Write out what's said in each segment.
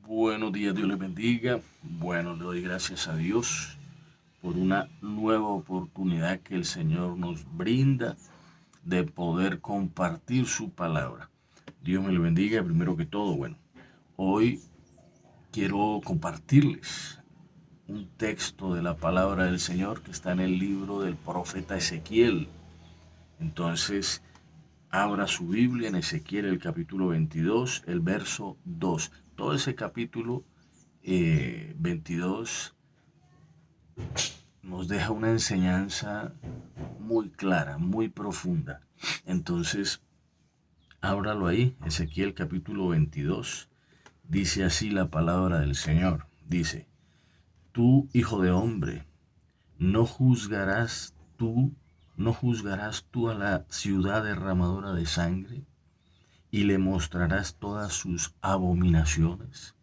Buenos días, Dios les bendiga. Bueno, le doy gracias a Dios por una nueva oportunidad que el Señor nos brinda de poder compartir su palabra. Dios me lo bendiga. Primero que todo, hoy quiero compartirles un texto de la palabra del Señor que está en el libro del profeta Ezequiel. Entonces, abra su Biblia en Ezequiel, el capítulo 22, el verso 2. Todo ese capítulo 22 nos deja una enseñanza muy clara, muy profunda. Entonces, ábralo ahí, Ezequiel capítulo 22. Dice así la palabra del Señor. Dice, tú, hijo de hombre, no juzgarás tú, no juzgarás tú a la ciudad derramadora de sangre y le mostrarás todas sus abominaciones.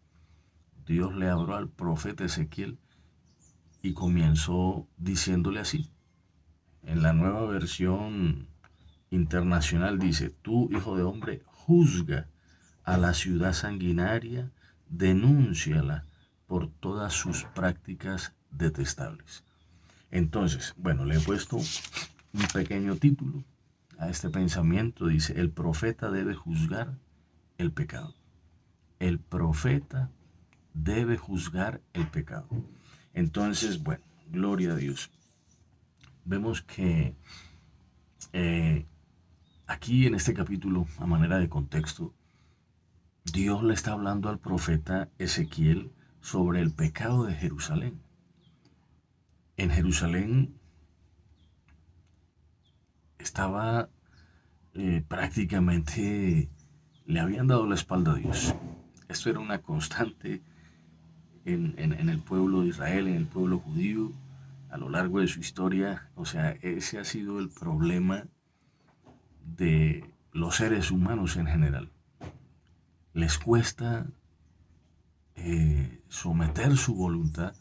Dios le habló al profeta Ezequiel y comenzó diciéndole así. En la nueva versión internacional dice, tú, hijo de hombre, juzga a la ciudad sanguinaria, denúnciala por todas sus prácticas detestables. Entonces, le he puesto un pequeño título a este pensamiento. Dice, el profeta debe juzgar el pecado. El profeta debe juzgar el pecado. Entonces, gloria a Dios. Vemos que aquí en este capítulo, a manera de contexto, Dios le está hablando al profeta Ezequiel sobre el pecado de Jerusalén. En Jerusalén estaba prácticamente, le habían dado la espalda a Dios. Esto era una constante en el pueblo de Israel, en el pueblo judío, a lo largo de su historia. O sea, ese ha sido el problema de los seres humanos en general. Les cuesta someter su voluntad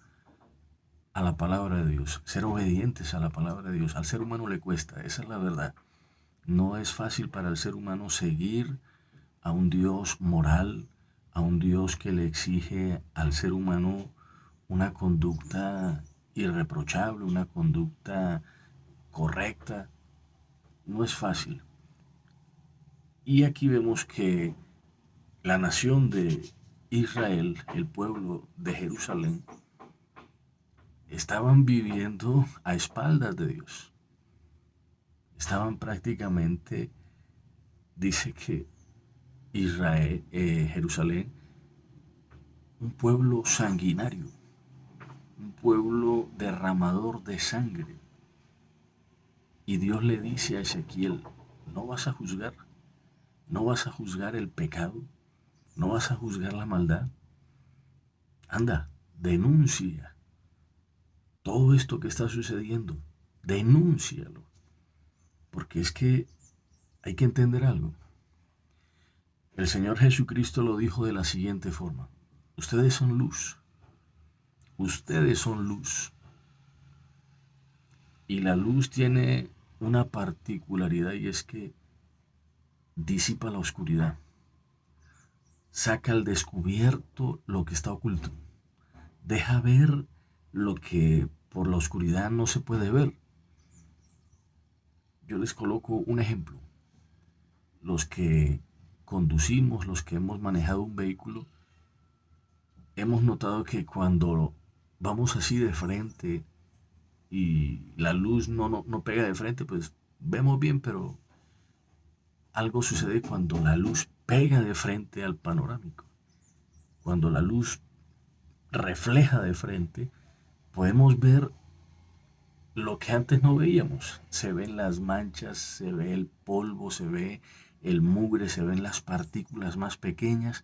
a la palabra de Dios, ser obedientes a la palabra de Dios. Al ser humano le cuesta, esa es la verdad. No es fácil para el ser humano seguir a un Dios moral, a un Dios que le exige al ser humano una conducta irreprochable, una conducta correcta. No es fácil. Y aquí vemos que la nación de Israel, el pueblo de Jerusalén, estaban viviendo a espaldas de Dios. Estaban prácticamente, dice que Israel, Jerusalén, un pueblo sanguinario, un pueblo derramador de sangre. Y Dios le dice a Ezequiel, no vas a juzgar, no vas a juzgar el pecado, no vas a juzgar la maldad. Anda, denuncia todo esto que está sucediendo, denúncialo. Porque es que hay que entender algo. El Señor Jesucristo lo dijo de la siguiente forma. Ustedes son luz. Ustedes son luz. Y la luz tiene una particularidad y es que disipa la oscuridad. Saca al descubierto lo que está oculto. Deja ver lo que por la oscuridad no se puede ver. Yo les coloco un ejemplo. Los que conducimos, los que hemos manejado un vehículo, hemos notado que cuando vamos así de frente y la luz no pega de frente, pues vemos bien, pero algo sucede cuando la luz pega de frente al panorámico. Cuando la luz refleja de frente, podemos ver lo que antes no veíamos. Se ven las manchas, se ve el polvo, se ve el mugre, se ven las partículas más pequeñas.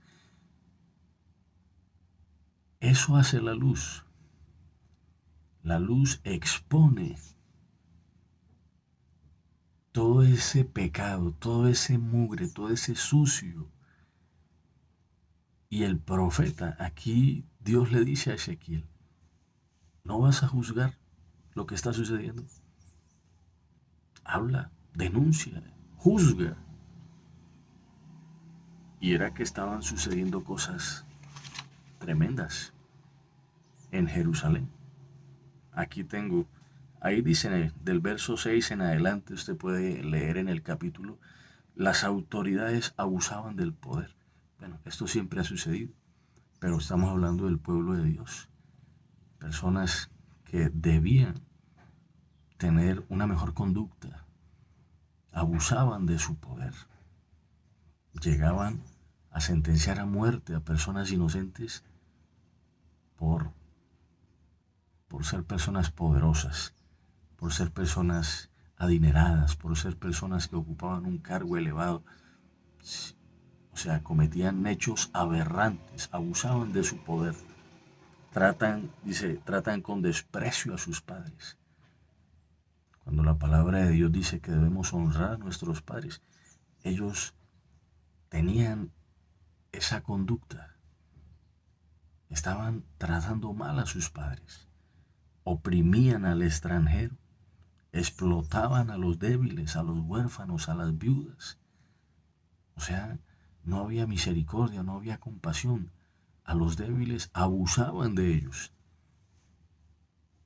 Eso hace la luz. La luz expone todo ese pecado, todo ese mugre, todo ese sucio. Y el profeta, aquí Dios le dice a Ezequiel, no vas a juzgar lo que está sucediendo. Habla, denuncia, juzga. Y era que estaban sucediendo cosas tremendas en Jerusalén. Aquí tengo, ahí dice del verso 6 en adelante, usted puede leer en el capítulo, las autoridades abusaban del poder. Bueno, esto siempre ha sucedido, pero estamos hablando del pueblo de Dios. Personas que debían tener una mejor conducta, abusaban de su poder. Llegaban a sentenciar a muerte a personas inocentes por ser personas poderosas, por ser personas adineradas, por ser personas que ocupaban un cargo elevado. O sea, cometían hechos aberrantes, abusaban de su poder. Tratan con desprecio a sus padres. Cuando la palabra de Dios dice que debemos honrar a nuestros padres, ellos tenían esa conducta. Estaban tratando mal a sus padres. Oprimían al extranjero. Explotaban a los débiles, a los huérfanos, a las viudas. O sea, no había misericordia, no había compasión. A los débiles abusaban de ellos.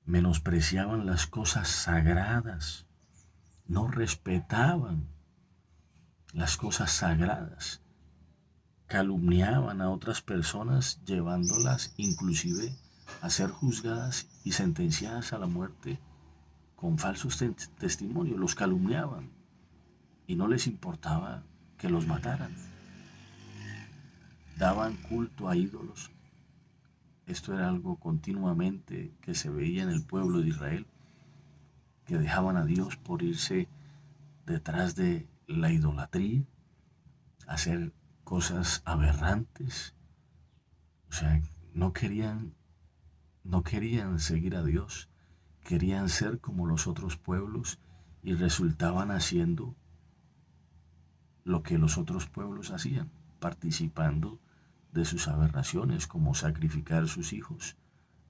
Menospreciaban las cosas sagradas. No respetaban las cosas sagradas. Calumniaban a otras personas, llevándolas inclusive a ser juzgadas y sentenciadas a la muerte con falsos testimonios. Los calumniaban y no les importaba que los mataran. Daban culto a ídolos. Esto era algo continuamente que se veía en el pueblo de Israel, que dejaban a Dios por irse detrás de la idolatría, hacer cosas aberrantes. O sea, no querían seguir a Dios, querían ser como los otros pueblos y resultaban haciendo lo que los otros pueblos hacían, participando de sus aberraciones, como sacrificar sus hijos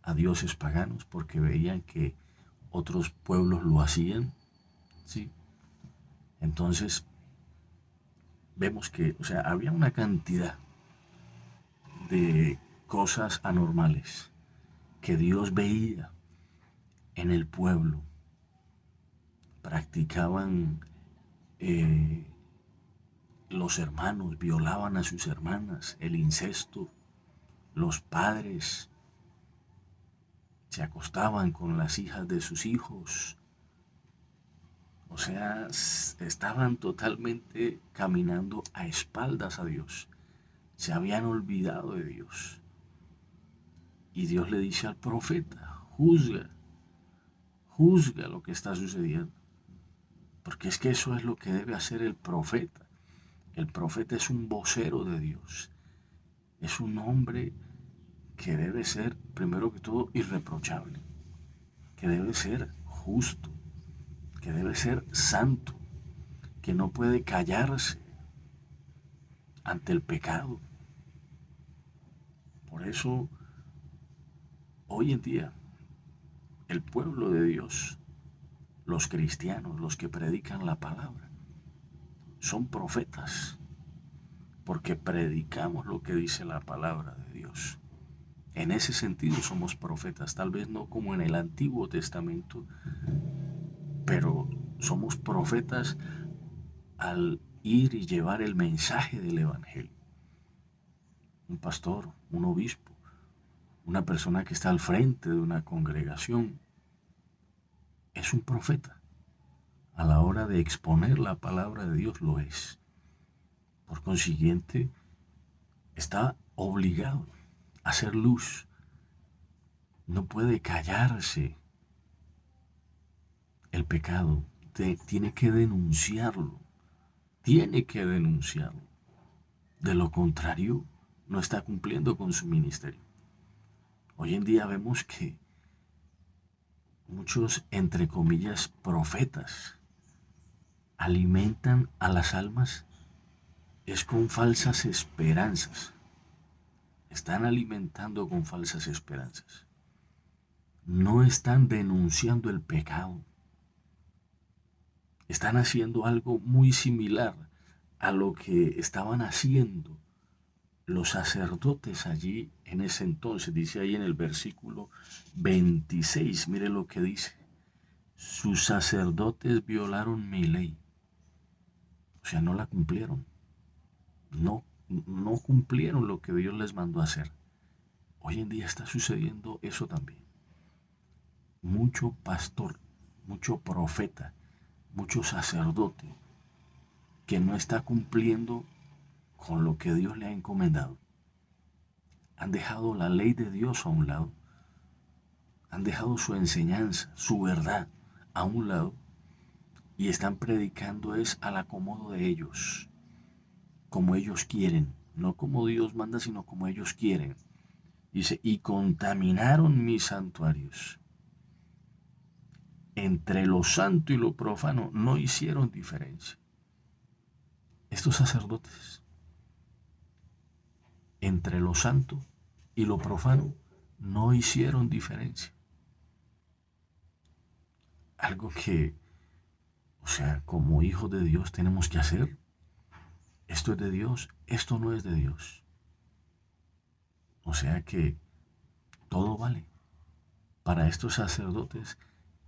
a dioses paganos porque veían que otros pueblos lo hacían, ¿sí? Entonces, vemos que, o sea, había una cantidad de cosas anormales que Dios veía en el pueblo. Practicaban los hermanos, violaban a sus hermanas, el incesto, los padres se acostaban con las hijas de sus hijos. O sea, estaban totalmente caminando a espaldas a Dios. Se habían olvidado de Dios. Y Dios le dice al profeta, juzga lo que está sucediendo. Porque es que eso es lo que debe hacer el profeta. El profeta es un vocero de Dios. Es un hombre que debe ser, primero que todo, irreprochable. Que debe ser justo. Que debe ser santo. Que no puede callarse ante el pecado. Por eso, hoy en día, el pueblo de Dios, los cristianos, los que predican la palabra, son profetas, porque predicamos lo que dice la palabra de Dios. En ese sentido somos profetas, tal vez no como en el Antiguo Testamento, pero somos profetas al ir y llevar el mensaje del Evangelio. Un pastor, un obispo, una persona que está al frente de una congregación, es un profeta. A la hora de exponer la palabra de Dios lo es. Por consiguiente, está obligado a hacer luz. No puede callarse el pecado. Tiene que denunciarlo. Tiene que denunciarlo. De lo contrario, no está cumpliendo con su ministerio. Hoy en día vemos que muchos, entre comillas, profetas alimentan a las almas es con falsas esperanzas. Están alimentando con falsas esperanzas. No están denunciando el pecado. Están haciendo algo muy similar a lo que estaban haciendo los sacerdotes allí en ese entonces, dice ahí en el versículo 26, mire lo que dice, sus sacerdotes violaron mi ley, o sea, no la cumplieron, no cumplieron lo que Dios les mandó a hacer. Hoy en día está sucediendo eso también. Mucho pastor, mucho profeta, mucho sacerdote que no está cumpliendo con lo que Dios le ha encomendado. Han dejado la ley de Dios a un lado, han dejado su enseñanza, su verdad a un lado y están predicando es al acomodo de ellos, como ellos quieren, no como Dios manda, sino como ellos quieren. Dice, y contaminaron mis santuarios. Entre lo santo y lo profano no hicieron diferencia. Estos sacerdotes, entre lo santo y lo profano, no hicieron diferencia. Algo que, o sea, como hijos de Dios tenemos que hacer. Esto es de Dios, esto no es de Dios. O sea que todo vale. Para estos sacerdotes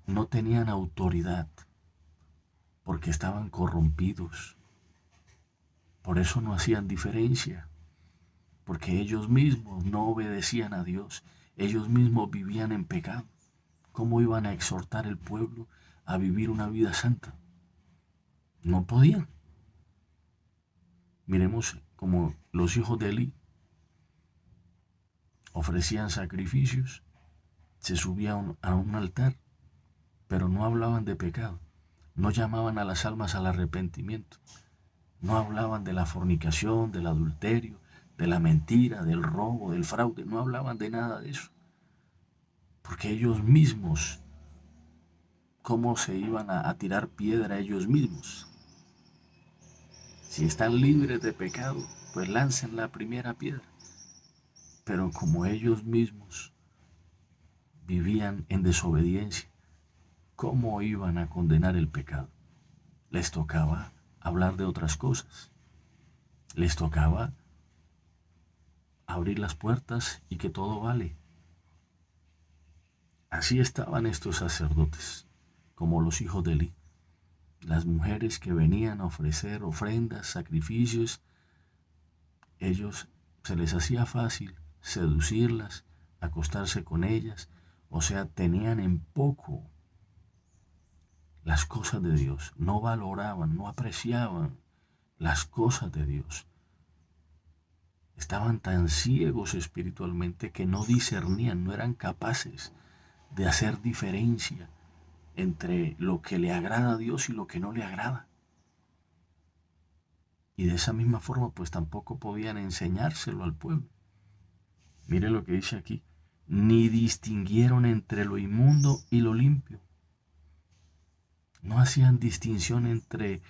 no tenían autoridad porque estaban corrompidos. Por eso no hacían diferencia, porque ellos mismos no obedecían a Dios, ellos mismos vivían en pecado. ¿Cómo iban a exhortar al pueblo a vivir una vida santa? No podían. Miremos como los hijos de Elí ofrecían sacrificios, se subían a un altar, pero no hablaban de pecado, no llamaban a las almas al arrepentimiento, no hablaban de la fornicación, del adulterio, de la mentira, del robo, del fraude, no hablaban de nada de eso, porque ellos mismos, ¿cómo se iban a tirar piedra ellos mismos? Si están libres de pecado, pues lancen la primera piedra. Pero como ellos mismos vivían en desobediencia, ¿cómo iban a condenar el pecado? Les tocaba hablar de otras cosas. Les tocaba abrir las puertas y que todo vale. Así estaban estos sacerdotes, como los hijos de Elí. Las mujeres que venían a ofrecer ofrendas, sacrificios, ellos se les hacía fácil seducirlas, acostarse con ellas, o sea, tenían en poco las cosas de Dios, no valoraban, no apreciaban las cosas de Dios. Estaban tan ciegos espiritualmente que no discernían, no eran capaces de hacer diferencia entre lo que le agrada a Dios y lo que no le agrada. Y de esa misma forma, pues tampoco podían enseñárselo al pueblo. Mire lo que dice aquí, ni distinguieron entre lo inmundo y lo limpio. No hacían distinción entre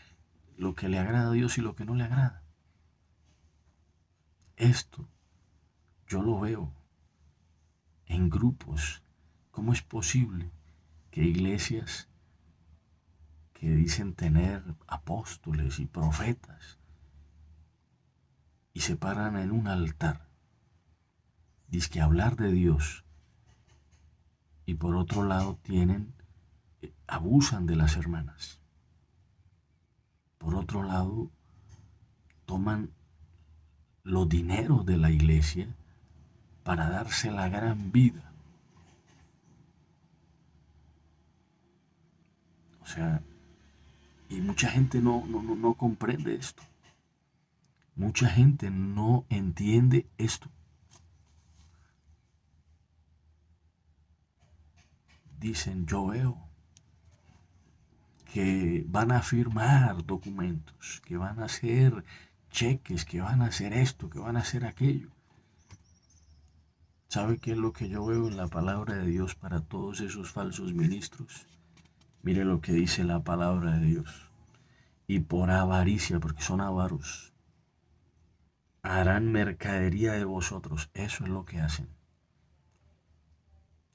lo que le agrada a Dios y lo que no le agrada. Esto yo lo veo en grupos. ¿Cómo es posible que iglesias que dicen tener apóstoles y profetas y se paran en un altar, dizque hablar de Dios, y por otro lado abusan de las hermanas? Por otro lado, toman los dineros de la iglesia para darse la gran vida. O sea, y mucha gente no comprende esto. Mucha gente no entiende esto. Dicen, yo veo que van a firmar documentos, que van a hacer cheques, que van a hacer esto, que van a hacer aquello. ¿Sabe qué es lo que yo veo en la palabra de Dios para todos esos falsos ministros? Mire lo que dice la palabra de Dios. Y por avaricia, porque son avaros, harán mercadería de vosotros. Eso es lo que hacen.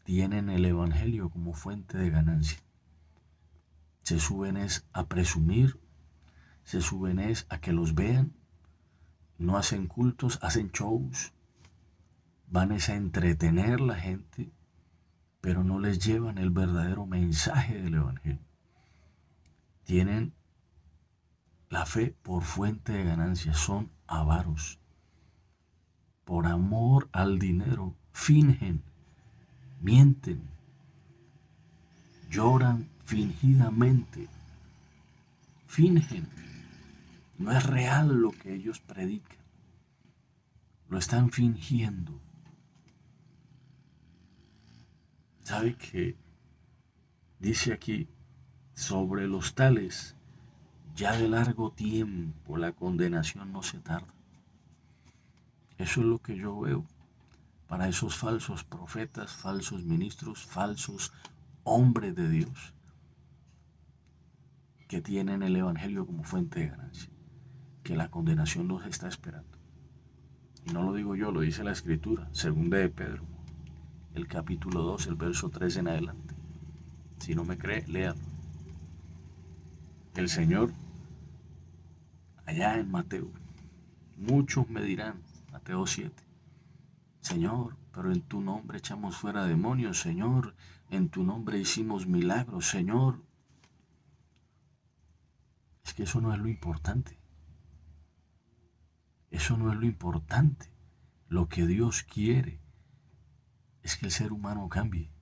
Tienen el evangelio como fuente de ganancia. Se suben es a presumir, se suben es a que los vean, no hacen cultos, hacen shows, van a entretener a la gente, pero no les llevan el verdadero mensaje del Evangelio. Tienen la fe por fuente de ganancia, son avaros. Por amor al dinero, fingen, mienten, lloran fingidamente, fingen. No es real lo que ellos predican, lo están fingiendo. ¿Sabe que dice aquí, sobre los tales, ya de largo tiempo la condenación no se tarda? Eso es lo que yo veo para esos falsos profetas, falsos ministros, falsos hombres de Dios que tienen el Evangelio como fuente de ganancia, que la condenación los está esperando. Y no lo digo yo, lo dice la Escritura, segunda de Pedro, el capítulo 2, el verso 3 en adelante. Si no me cree, léalo. El Señor, allá en Mateo, muchos me dirán, Mateo 7, Señor, pero en tu nombre echamos fuera demonios, Señor, en tu nombre hicimos milagros, Señor. Es que eso no es lo importante. Eso no es lo importante. Lo que Dios quiere es que el ser humano cambie,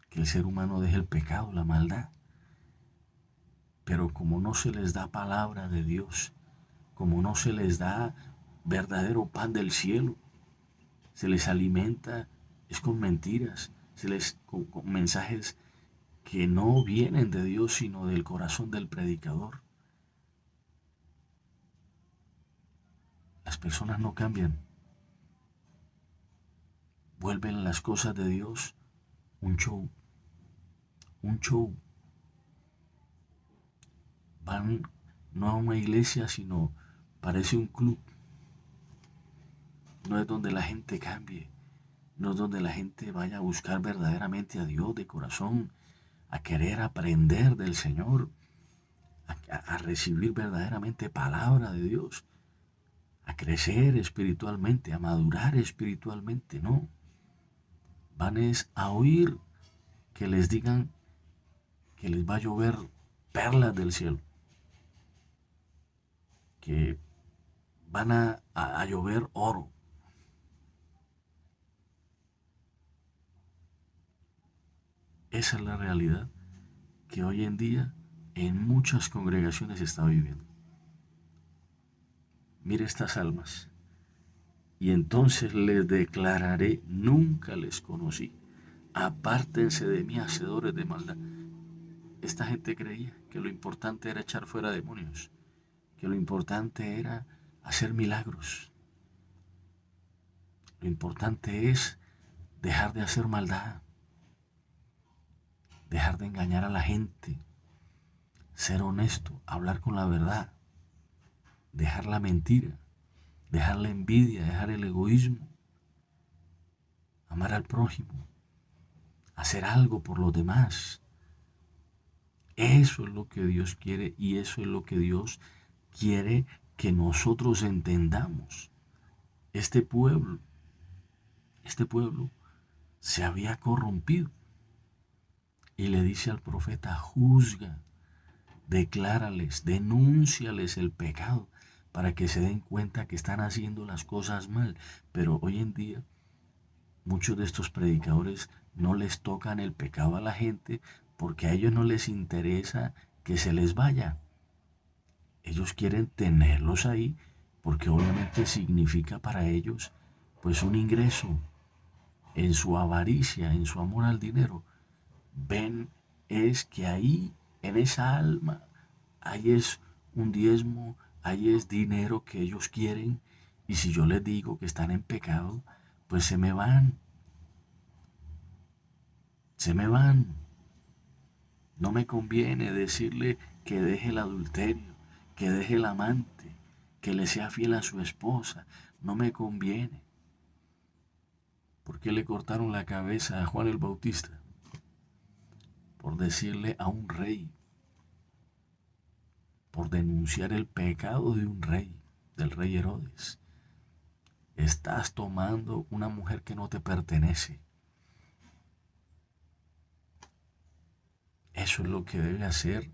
que el ser humano deje el pecado, la maldad. Pero como no se les da palabra de Dios, como no se les da verdadero pan del cielo, se les alimenta es con mentiras, con mensajes que no vienen de Dios, sino del corazón del predicador. Las personas no cambian. Vuelven las cosas de Dios un show, un show. Van no a una iglesia, sino parece un club. No es donde la gente cambie, no es donde la gente vaya a buscar verdaderamente a Dios de corazón, a querer aprender del Señor, a recibir verdaderamente palabra de Dios, a crecer espiritualmente, a madurar espiritualmente, no. Van a oír que les digan que les va a llover perlas del cielo, que van a llover oro. Esa es la realidad que hoy en día en muchas congregaciones se está viviendo. Mire estas almas. Y entonces les declararé, nunca les conocí. Apártense de mí, hacedores de maldad. Esta gente creía que lo importante era echar fuera demonios, que lo importante era hacer milagros. Lo importante es dejar de hacer maldad, dejar de engañar a la gente, ser honesto, hablar con la verdad, dejar la mentira, dejar la envidia, dejar el egoísmo, amar al prójimo, hacer algo por los demás. Eso es lo que Dios quiere y eso es lo que Dios quiere que nosotros entendamos. Este pueblo se había corrompido y le dice al profeta, juzga, declárales, denúnciales el pecado para que se den cuenta que están haciendo las cosas mal. Pero hoy en día muchos de estos predicadores no les tocan el pecado a la gente porque a ellos no les interesa que se les vaya. Ellos quieren tenerlos ahí porque obviamente significa para ellos pues un ingreso. En su avaricia, en su amor al dinero, ven es que ahí en esa alma ahí es un diezmo, ahí es dinero que ellos quieren, y si yo les digo que están en pecado, pues se me van. No me conviene decirle que deje el adulterio, que deje el amante, que le sea fiel a su esposa. No me conviene. ¿Por qué le cortaron la cabeza a Juan el Bautista? Por decirle a un rey, por denunciar el pecado de un rey, del rey Herodes. Estás tomando una mujer que no te pertenece. Eso es lo que debe hacer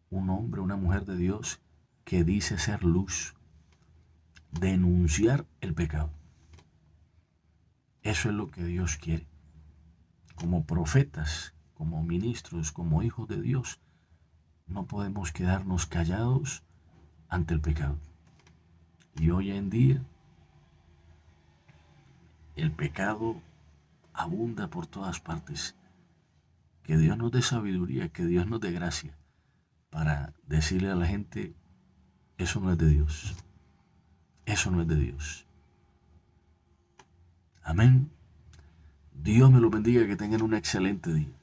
un hombre, una mujer de Dios que dice ser luz. Denunciar el pecado. Eso es lo que Dios quiere. Como profetas, como ministros, como hijos de Dios, no podemos quedarnos callados ante el pecado. Y hoy en día el pecado abunda por todas partes. Que Dios nos dé sabiduría, que Dios nos dé gracia para decirle a la gente, eso no es de Dios. Eso no es de Dios. Amén. Dios me lo bendiga, que tengan un excelente día.